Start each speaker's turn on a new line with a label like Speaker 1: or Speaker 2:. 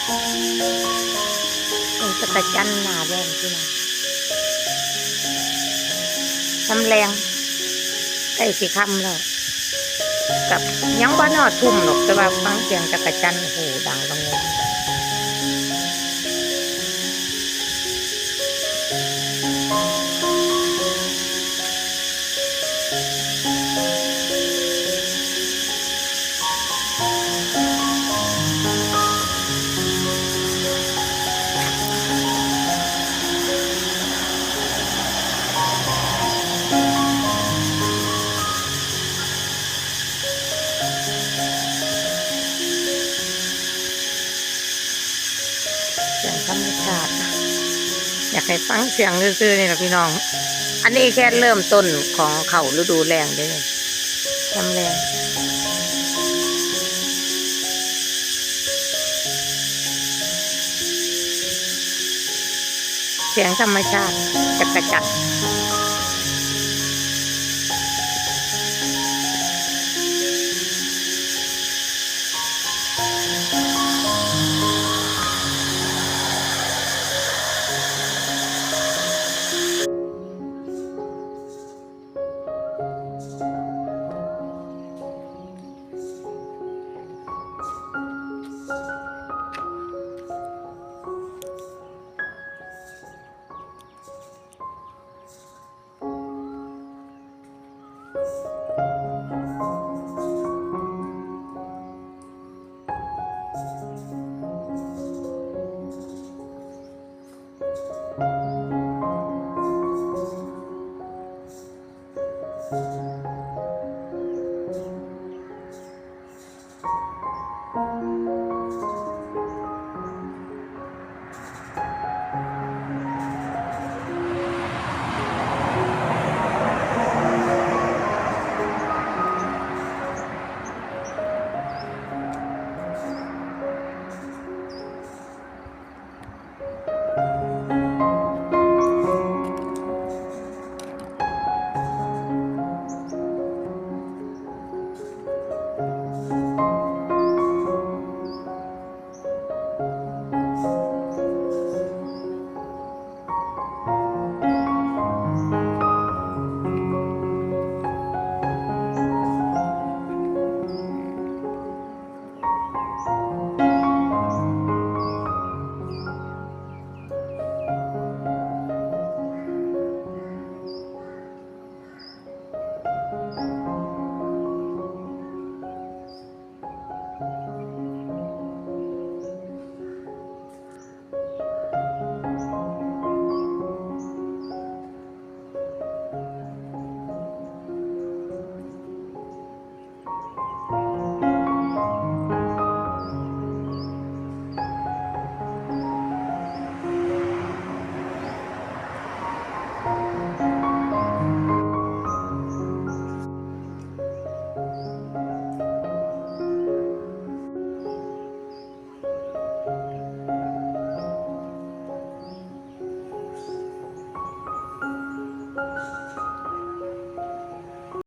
Speaker 1: เป็นจักรจันทร์หนาแดงที่นั่นทำแรงได้สิคำแล้วกับยังบ้านนอทุ่มหรอกแต่ว่าฟังเสียงจักรจันทร์โอ้โหดังระงมเสียงธรรมชาติอยากให้ฟังเสียงซื่อๆนี่แหละพี่น้องอันนี้แค่เริ่มต้นของเขาฤดูแล้งเลยทำแรงเสียงธรรมชาติจักรจันทร์